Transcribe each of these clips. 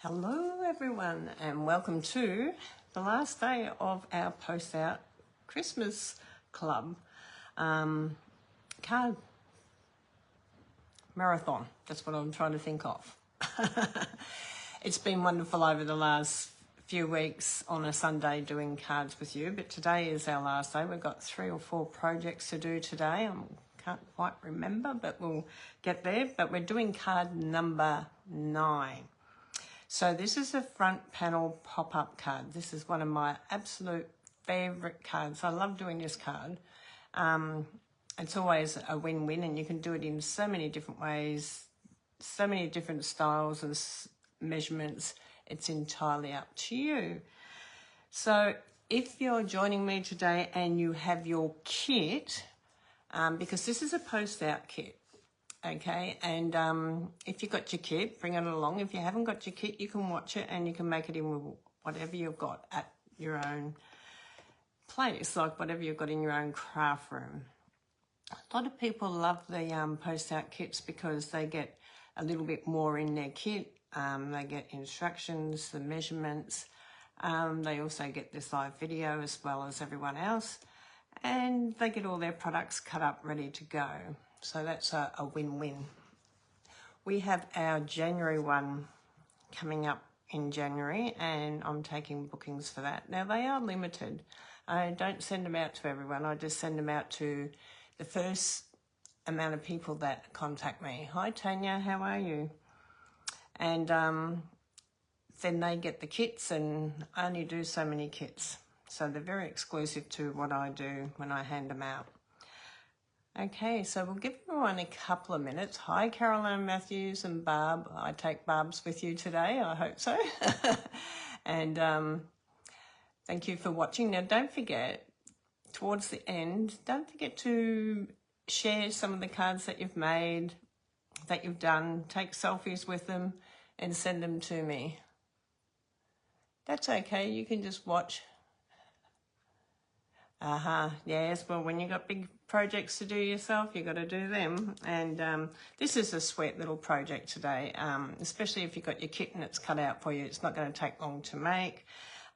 Hello everyone and welcome to the last day of our Post Out Christmas Club card marathon. That's what I'm trying to think of. It's been wonderful over the last few weeks on a Sunday doing cards with you, but today is our last day. We've got 3 or 4 projects to do today. I can't quite remember, but we'll get there. But we're doing card number 9. So this is a front panel pop-up card. This is one of my absolute favourite cards. I love doing this card. It's always a win-win, and you can do it in so many different ways, so many different styles and measurements. It's entirely up to you. So if you're joining me today and you have your kit, because this is a post-out kit, okay, and if you've got your kit, bring it along. If you haven't got your kit, you can watch it and you can make it in with whatever you've got at your own place, like whatever you've got in your own craft room. A lot of people love the post-out kits because they get a little bit more in their kit. They get instructions, the measurements. They also get this live video as well as everyone else, and they get all their products cut up ready to go. So that's a win-win. We have our January one coming up in January, and I'm taking bookings for that. Now, they are limited. I don't send them out to everyone. I just send them out to the first amount of people that contact me. Hi, Tanya, how are you? And then they get the kits, and I only do so many kits. So they're very exclusive to what I do when I hand them out. Okay, so we'll give everyone a couple of minutes. Hi, Caroline Matthews and Barb. I take Barb's with you today, I hope so. And thank you for watching. Now, don't forget, towards the end, don't forget to share some of the cards that you've made, that you've done. Take selfies with them and send them to me. That's okay, you can just watch. Yes, well, when you've got big projects to do yourself, you've got to do them. And this is a sweet little project today, especially if you've got your kit and it's cut out for you. It's not going to take long to make.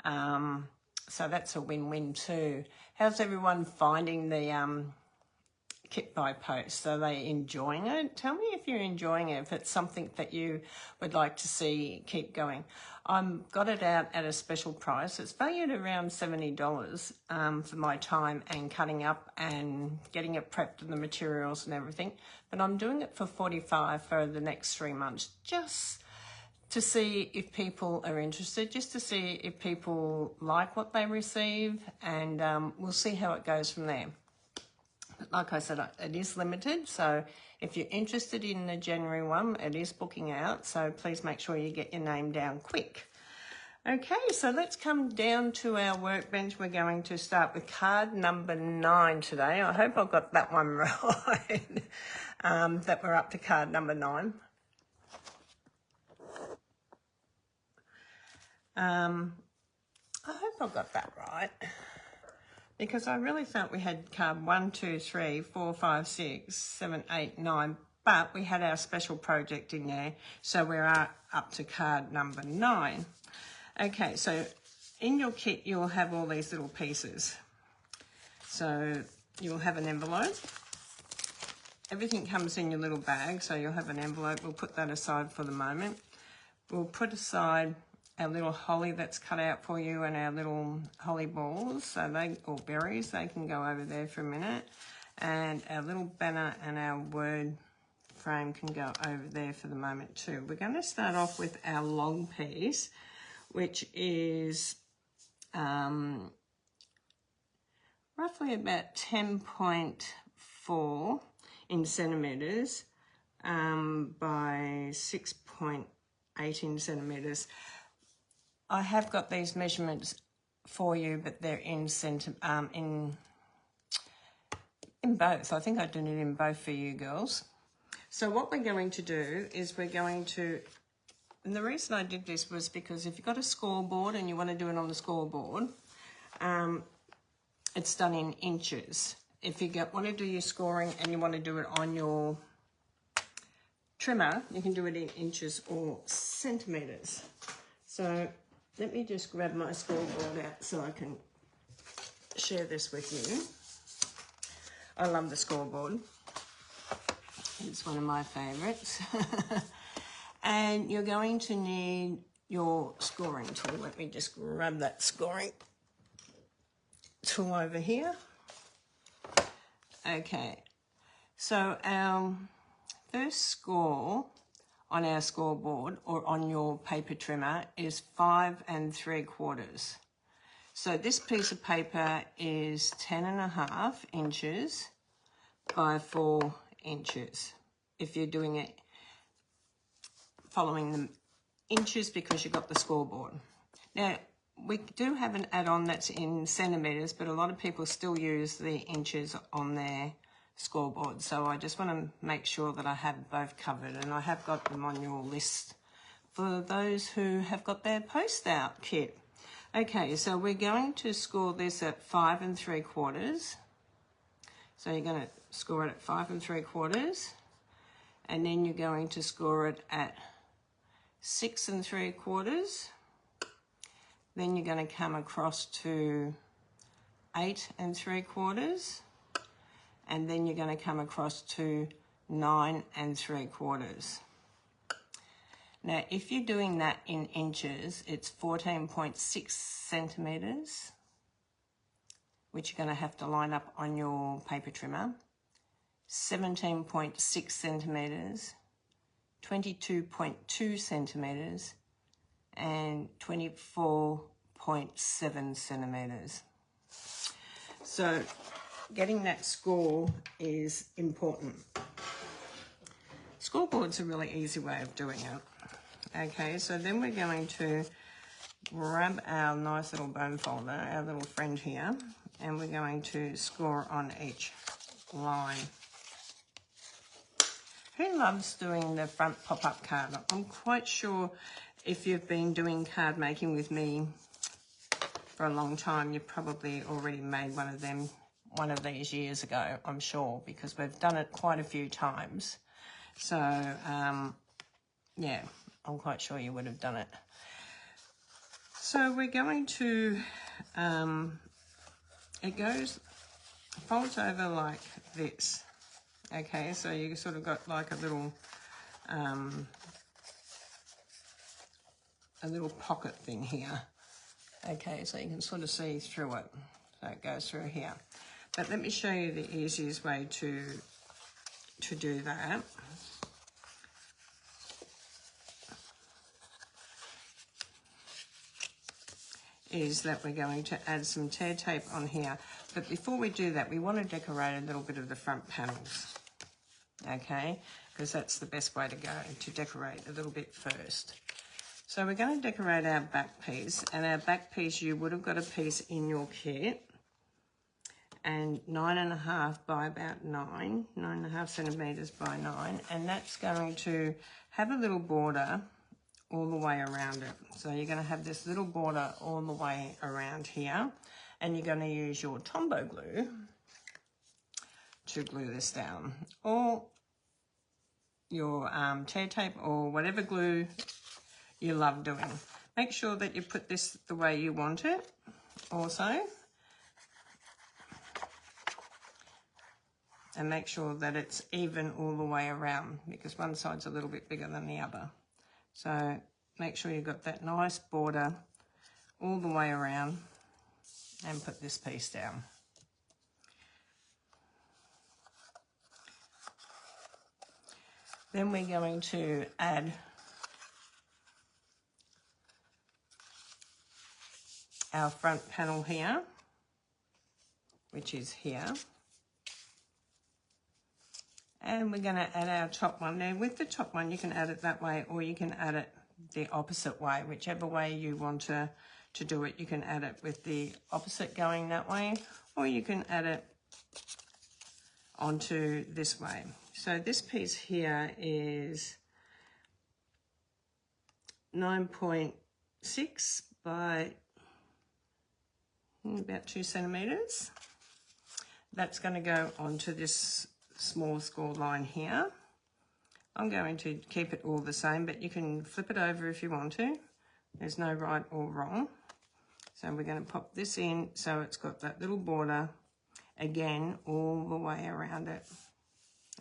So that's a win-win too. How's everyone finding the kit by post? Are they enjoying it? Tell me if you're enjoying it, if it's something that you would like to see keep going. I've got it out at a special price. It's valued around $70 for my time and cutting up and getting it prepped and the materials and everything. But I'm doing it for $45 for the next 3 months, just to see if people are interested, just to see if people like what they receive, and we'll see how it goes from there. Like I said, it is limited, so if you're interested in the January one, it is booking out, so please make sure you get your name down quick. Okay, so let's come down to our workbench. We're going to start with card number 9 today. I hope I got that one right, that we're up to card number 9. I hope I got that right, because I really felt we had card 1, 2, 3, 4, 5, 6, 7, 8, 9, but we had our special project in there, so we're up to card number 9. Okay, so in your kit, you'll have all these little pieces. So you'll have an envelope. Everything comes in your little bag, so you'll have an envelope. We'll put that aside for the moment. We'll put aside our little holly that's cut out for you, and our little holly balls, so or berries, they can go over there for a minute. And our little banner and our word frame can go over there for the moment too. We're going to start off with our long piece, which is roughly about 10.4 in centimetres by 6.8 in centimetres. I have got these measurements for you, but they're in both. I think I did it in both for you girls. So what we're going to do is we're going to, and the reason I did this was because if you've got a scoreboard and you want to do it on the scoreboard, it's done in inches. If you want to do your scoring and you want to do it on your trimmer, you can do it in inches or centimetres. So let me just grab my scoreboard out so I can share this with you. I love the scoreboard. It's one of my favourites. And you're going to need your scoring tool. Let me just grab that scoring tool over here. Okay, so our first score on our scoreboard or on your paper trimmer is 5 3/4. So this piece of paper is 10.5 inches by 4 inches. If you're doing it following the inches because you've got the scoreboard. Now, we do have an add-on that's in centimetres, but a lot of people still use the inches on their scoreboard. So I just want to make sure that I have both covered, and I have got them on your list for those who have got their post out kit. Okay, so we're going to score this at 5 3/4. So you're going to score it at 5 3/4, and then you're going to score it at 6 3/4. Then you're going to come across to 8 3/4, and then you're going to come across to 9 3/4. Now, if you're doing that in inches, it's 14.6 centimetres, which you're going to have to line up on your paper trimmer, 17.6 centimetres, 22.2 centimetres, and 24.7 centimetres. So getting that score is important. Scoreboard's a really easy way of doing it. Okay, so then we're going to grab our nice little bone folder, our little friend here, and we're going to score on each line. Who loves doing the front pop-up card? I'm quite sure if you've been doing card making with me for a long time, you've probably already made one of these years ago, I'm sure, because we've done it quite a few times. So, yeah, I'm quite sure you would have done it. So we're going to, folds over like this. Okay, so you sort of got like a little pocket thing here. Okay, so you can sort of see through it. So it goes through here. But let me show you the easiest way to do that. Is that we're going to add some tear tape on here. But before we do that, we want to decorate a little bit of the front panels. Okay, because that's the best way to go, to decorate a little bit first. So we're going to decorate our back piece, and our back piece, you would have got a piece in your kit, and 9.5 by about 9.5 centimetres by 9, and that's going to have a little border all the way around it. So you're going to have this little border all the way around here, and you're going to use your Tombow glue to glue this down, or your tear tape, or whatever glue you love doing. Make sure that you put this the way you want it also, and make sure that it's even all the way around, because one side's a little bit bigger than the other. So make sure you've got that nice border all the way around, and put this piece down. Then we're going to add our front panel here, which is here. And we're going to add our top one. Now with the top one, you can add it that way, or you can add it the opposite way. Whichever way you want to do it, you can add it with the opposite going that way, or you can add it onto this way. So this piece here is 9.6 by about 2 centimetres. That's going to go onto this small score line here. I'm going to keep it all the same, but you can flip it over if you want to. There's no right or wrong. So we're going to pop this in so it's got that little border again all the way around it.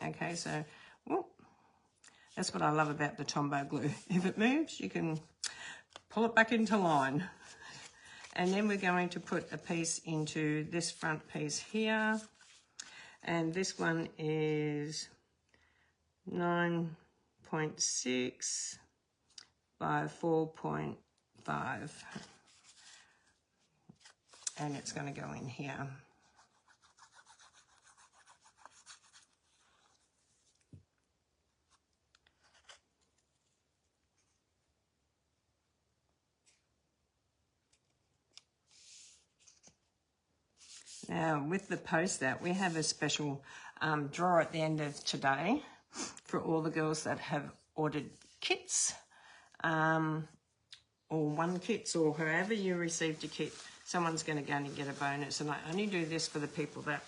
Okay, so whoop, that's what I love about the Tombow glue. If it moves, you can pull it back into line. And then we're going to put a piece into this front piece here. And this one is 9.6 by 4.5. And it's going to go in here. Now, with the poster, we have a special draw at the end of today for all the girls that have ordered kits, or one kits, or however you received a kit. Someone's going to go and get a bonus, and I only do this for the people that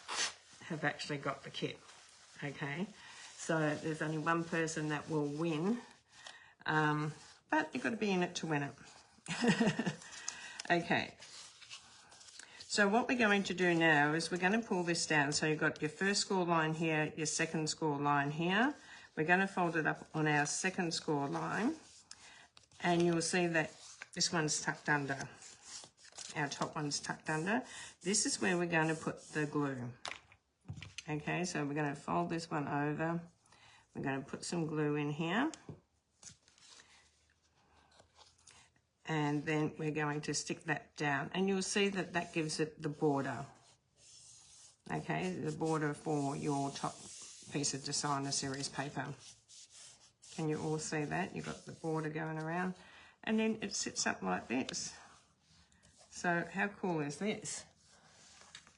have actually got the kit. Okay, so there's only one person that will win, but you've got to be in it to win it. Okay. So what we're going to do now is we're going to pull this down. So you've got your first score line here, your second score line here. We're going to fold it up on our second score line. And you'll see that this one's tucked under. Our top one's tucked under. This is where we're going to put the glue. Okay, so we're going to fold this one over. We're going to put some glue in here. And then we're going to stick that down, and you'll see that that gives it the border. Okay, the border for your top piece of designer series paper. Can you all see that? You've got the border going around, and then it sits up like this. So how cool is this?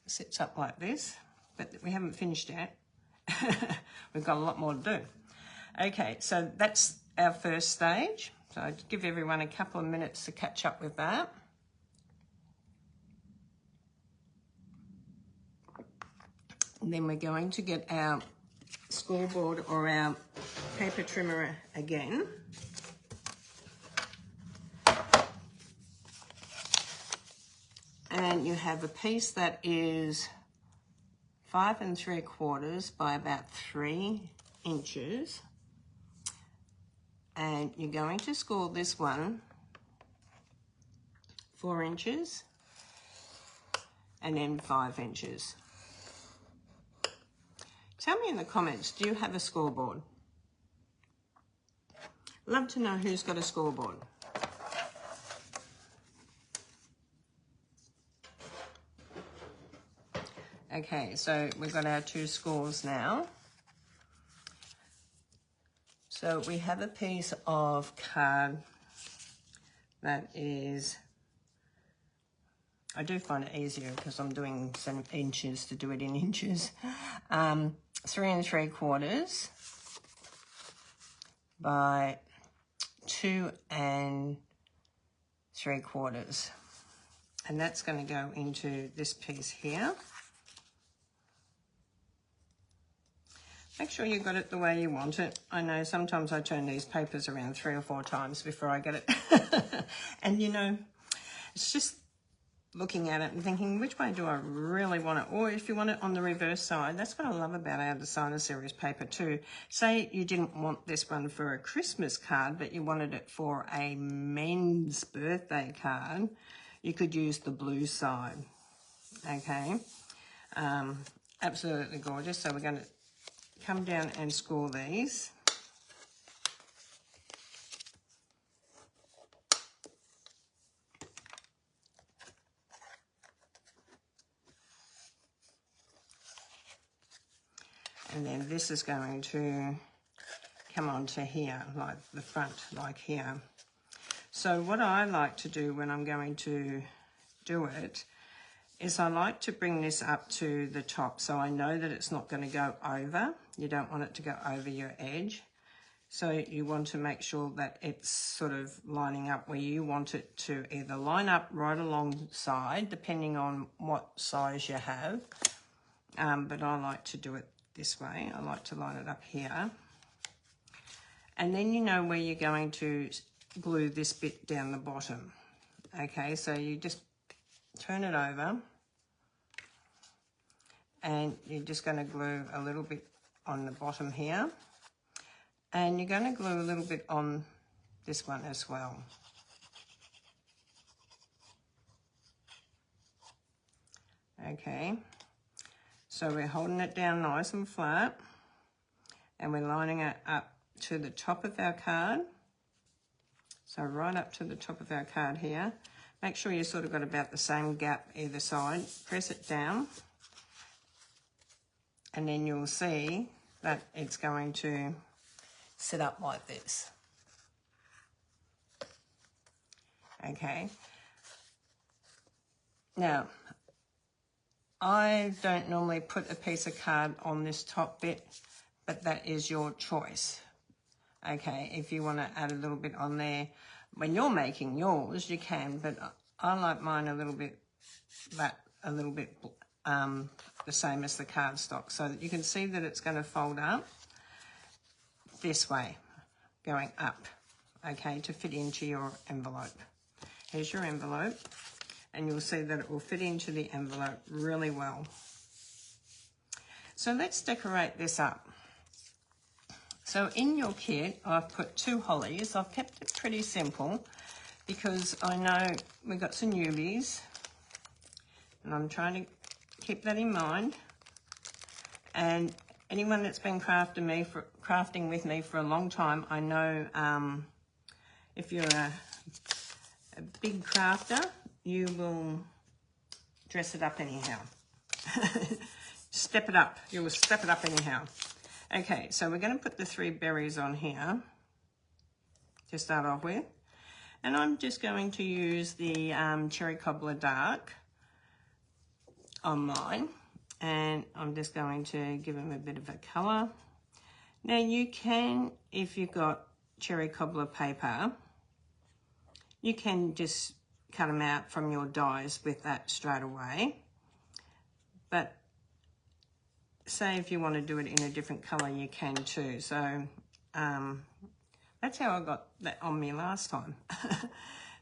It sits up like this, but we haven't finished yet. We've got a lot more to do. Okay, so that's our first stage. So I'd give everyone a couple of minutes to catch up with that. And then we're going to get our scoreboard or our paper trimmer again. And you have a piece that is 5 3/4 by about 3 inches. And you're going to score this one 4 inches and then 5 inches. Tell me in the comments, do you have a scoreboard? Love to know who's got a scoreboard. Okay, so we've got our 2 scores now. So we have a piece of card that is, I do find it easier because I'm doing some inches to do it in inches. 3 3/4 by 2 3/4. And that's going to go into this piece here. Make sure you got it the way you want it. I know sometimes I turn these papers around 3 or 4 times before I get it. And you know, it's just looking at it and thinking, which way do I really want it? Or if you want it on the reverse side, that's what I love about our designer series paper too. Say you didn't want this one for a Christmas card, but you wanted it for a men's birthday card, you could use the blue side. Okay, absolutely gorgeous. So we're going to come down and score these. And then this is going to come onto here, like the front, like here. So what I like to do when I'm going to do it is I like to bring this up to the top so I know that it's not going to go over. You don't want it to go over your edge. So you want to make sure that it's sort of lining up where you want it to either line up right alongside, depending on what size you have. But I like to do it this way. I like to line it up here. And then you know where you're going to glue this bit down the bottom. Okay, so you just turn it over and you're just going to glue a little bit on the bottom here, and you're going to glue a little bit on this one as well. Okay, so we're holding it down nice and flat, and we're lining it up to the top of our card. So right up to the top of our card here. Make sure you sort of got about the same gap either side. Press it down, and then you'll see that it's going to sit up like this. Okay. Now, I don't normally put a piece of card on this top bit, but that is your choice. Okay, if you want to add a little bit on there, when you're making yours, you can, but I like mine a little bit the same as the cardstock, so that you can see that it's going to fold up this way, going up, okay, to fit into your envelope. Here's your envelope, and you'll see that it will fit into the envelope really well. So let's decorate this up. So in your kit, I've put 2 hollies. I've kept it pretty simple because I know we've got some newbies, and I'm trying to keep that in mind. And anyone that's been crafting with me for a long time, I know if you're a big crafter, you will dress it up anyhow. Step it up. You will step it up anyhow. Okay, so we're going to put the 3 berries on here to start off with. And I'm just going to use the Cherry Cobbler Dark on mine. And I'm just going to give them a bit of a colour. Now you can, if you've got Cherry Cobbler paper, you can just cut them out from your dies with that straight away. But say if you want to do it in a different colour, you can too. So that's how I got that on me last time.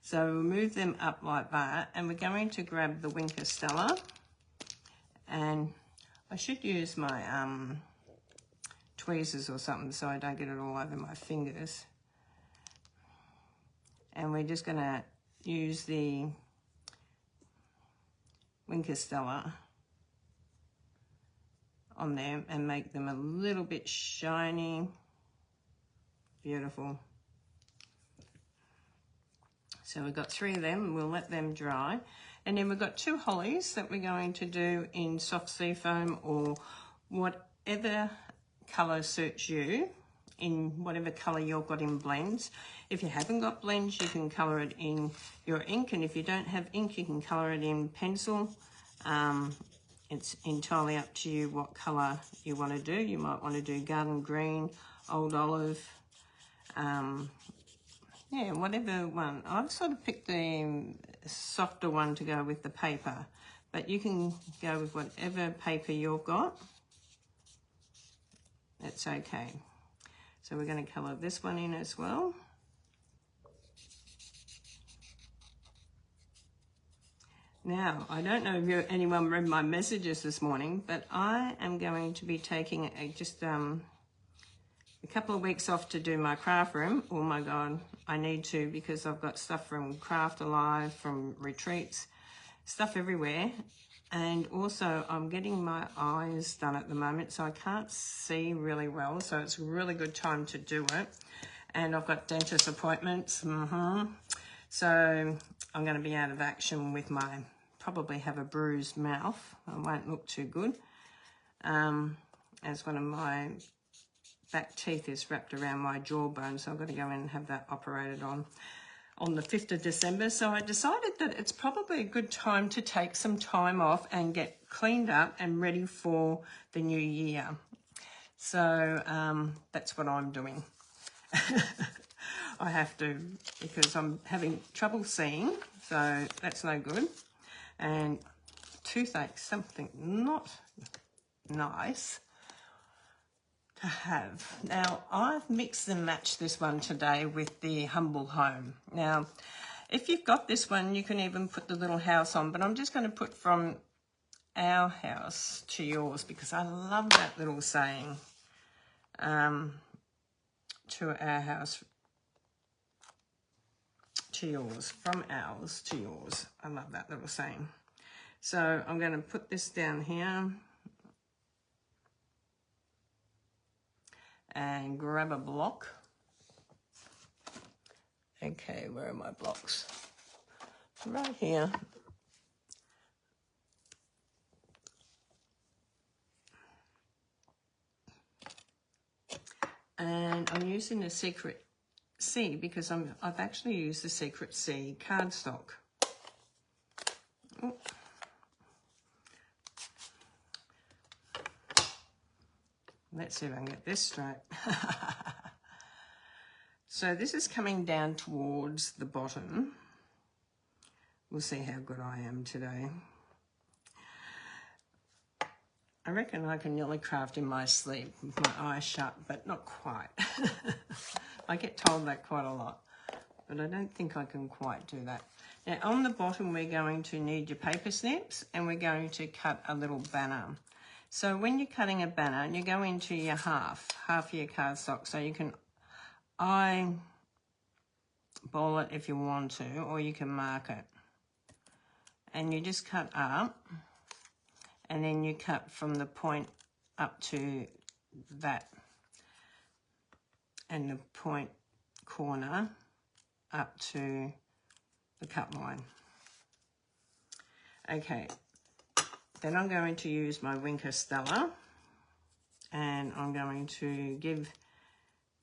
So we'll move them up like that, and we're going to grab the Winker Stella, and I should use my tweezers or something so I don't get it all over my fingers. And we're just going to use the Winker Stella on there and make them a little bit shiny. Beautiful. So we've got 3 of them, we'll let them dry. And then we've got 2 hollies that we're going to do in soft sea foam, or whatever colour suits you, in whatever colour you've got in blends. If you haven't got blends, you can colour it in your ink, and if you don't have ink, you can colour it in pencil. It's entirely up to you what colour you want to do. You might want to do garden green, old olive, yeah, whatever one. I've sort of picked the softer one to go with the paper, but you can go with whatever paper you've got. That's okay. So we're going to colour this one in as well. Now, I don't know if anyone read my messages this morning, but I am going to be taking just a couple of weeks off to do my craft room. Oh my God, I need to, because I've got stuff from Craft Alive, from retreats, stuff everywhere. And also I'm getting my eyes done at the moment, so I can't see really well. So it's a really good time to do it. And I've got dentist appointments. So I'm going to be out of action with probably have a bruised mouth. I won't look too good. As one of my back teeth is wrapped around my jawbone, so I've got to go in and have that operated on the 5th of December. So I decided that it's probably a good time to take some time off and get cleaned up and ready for the new year. So that's what I'm doing. I have to, because I'm having trouble seeing, so that's no good. And toothache, something not nice. I have. Now, I've mixed and matched this one today with the Humble Home. Now, if you've got this one, you can even put the little house on, but I'm just going to put from our house to yours because I love that little saying. To our house to yours, from ours to yours. I love that little saying. So I'm going to put this down here and grab a block. Okay, where are my blocks? Right here. And I'm using the Secret C because I've actually used the Secret C cardstock. Oh. Let's see if I can get this straight. So this is coming down towards the bottom. We'll see how good I am today. I reckon I can nearly craft in my sleep with my eyes shut, but not quite. I get told that quite a lot, but I don't think I can quite do that. Now on the bottom we're going to need your paper snips and we're going to cut a little banner. So when you're cutting a banner, you go into your half of your cardstock, so you can eyeball it if you want to, or you can mark it. And you just cut up. And then you cut from the point up to that and the point corner up to the cut line. Okay, then I'm going to use my Winker Stella and I'm going to give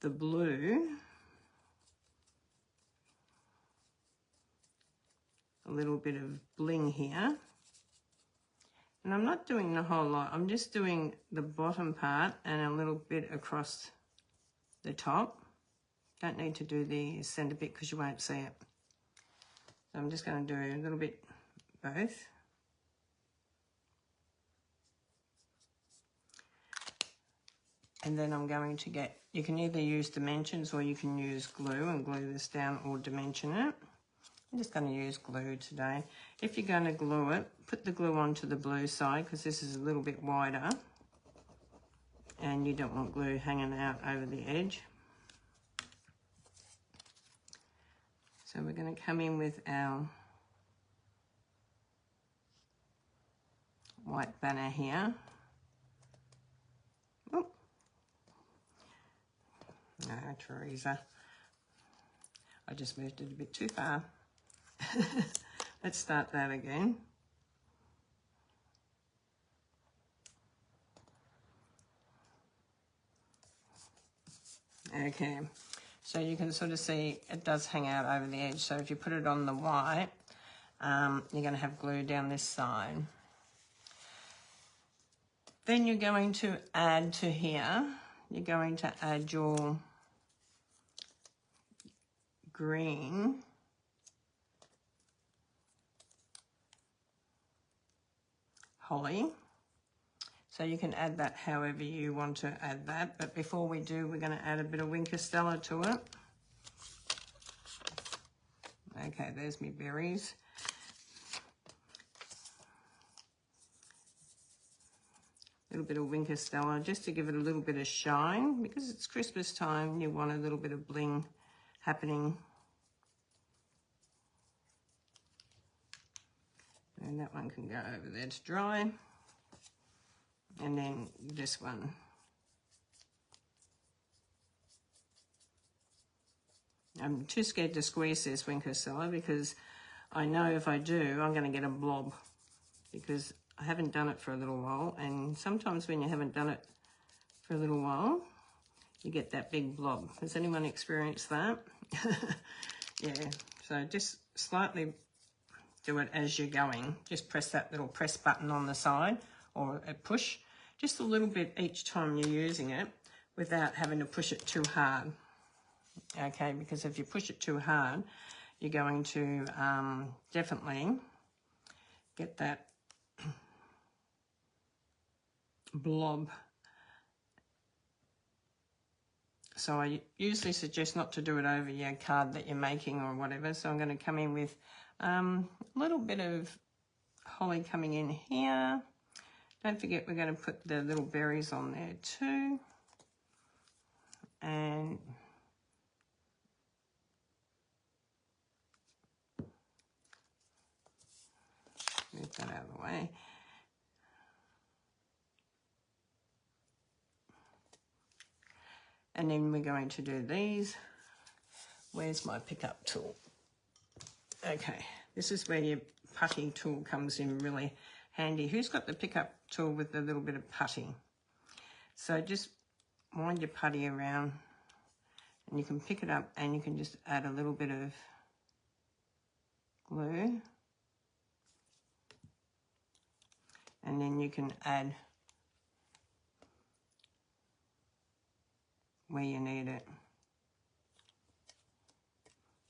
the blue a little bit of bling here. And I'm not doing the whole lot, I'm just doing the bottom part and a little bit across the top. Don't need to do the centre bit because you won't see it. So I'm just going to do a little bit both. And then I'm going to get, you can either use dimensions or you can use glue and glue this down or dimension it. I'm just going to use glue today. If you're going to glue it, put the glue onto the blue side because this is a little bit wider and you don't want glue hanging out over the edge. So we're going to come in with our white banner here. Oh. No, Teresa. I just moved it a bit too far. Let's start that again. Okay, so you can sort of see it does hang out over the edge. So if you put it on the white, you're going to have glue down this side. Then you're going to add to here, you're going to add your green holly. So you can add that however you want to add that. But before we do, we're going to add a bit of Winker Stella to it. Okay, there's my berries. A little bit of Winker Stella just to give it a little bit of shine. Because it's Christmas time, you want a little bit of bling happening. And that one can go over there to dry. And then this one. I'm too scared to squeeze this Winker Stella because I know if I do, I'm going to get a blob because I haven't done it for a little while. And sometimes when you haven't done it for a little while, you get that big blob. Has anyone experienced that? Yeah, so just slightly do it as you're going. Just press that little press button on the side or a push. Just a little bit each time you're using it without having to push it too hard. Okay, because if you push it too hard, you're going to definitely get that blob So I usually suggest not to do it over your card that you're making or whatever. So I'm going to come in with a little bit of holly coming in here. Don't forget we're going to put the little berries on there too. And move that out of the way. And then we're going to do these. Where's my pickup tool? Okay, this is where your putty tool comes in really handy. Who's got the pickup tool with a little bit of putty? So just wind your putty around and you can pick it up and you can just add a little bit of glue. And then you can add where you need it.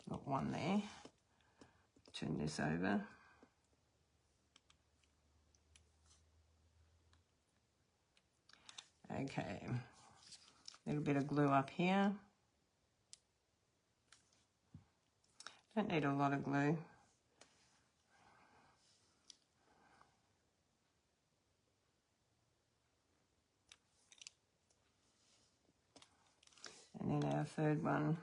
Got one there. Turn this over. Okay, a little bit of glue up here. Don't need a lot of glue. And then our third one.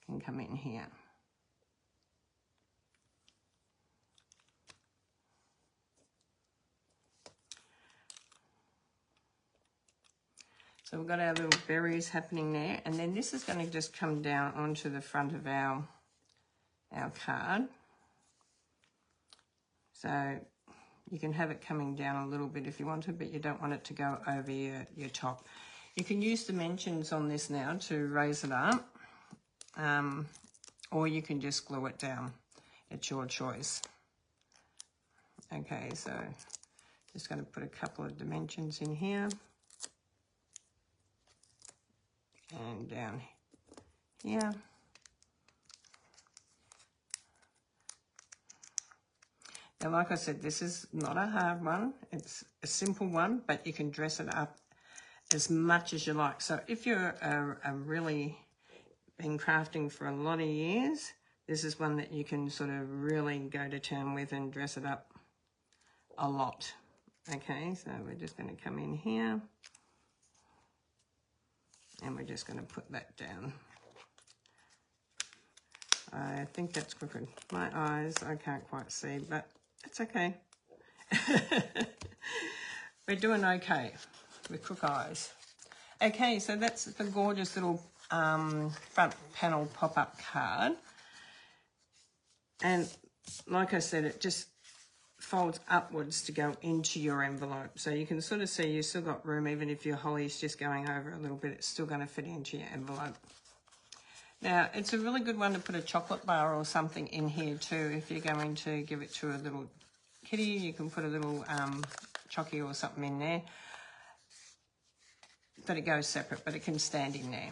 Can come in here. So we've got our little berries happening there, and then this is going to just come down onto the front of our card. So you can have it coming down a little bit if you want to, but you don't want it to go over your top. You can use dimensions on this now to raise it up, or you can just glue it down. It's your choice. Okay, so just going to put a couple of dimensions in here. And down here. Now, like I said, this is not a hard one. It's a simple one, but you can dress it up as much as you like. So if you're a really been crafting for a lot of years, this is one that you can sort of really go to town with and dress it up a lot. Okay, so we're just going to come in here. And we're just going to put that down. I think that's crooked. My eyes, I can't quite see, but it's okay. We're doing okay with crook eyes. Okay, so that's the gorgeous little front panel pop-up card. And like I said, it just folds upwards to go into your envelope. So you can sort of see you've still got room, even if your holly's just going over a little bit, it's still going to fit into your envelope. Now, it's a really good one to put a chocolate bar or something in here too. If you're going to give it to a little kitty, you can put a little chocky or something in there. But it goes separate, but it can stand in there.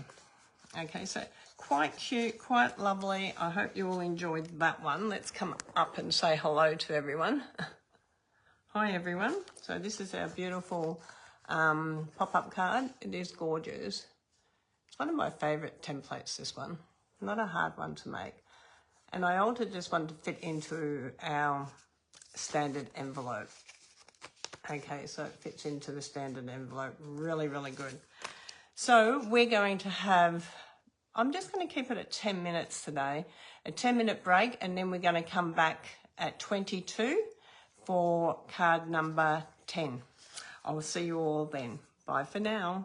Okay, so quite cute, quite lovely. I hope you all enjoyed that one. Let's come up and say hello to everyone. Hi, everyone. So this is our beautiful pop-up card. It is gorgeous. It's one of my favourite templates, this one. Not a hard one to make. And I altered this one to fit into our standard envelope. Okay, so it fits into the standard envelope. Really, really good. So we're going to have, I'm just going to keep it at 10 minutes today, a 10-minute break, and then we're going to come back at 22 for card number 10. I will see you all then. Bye for now.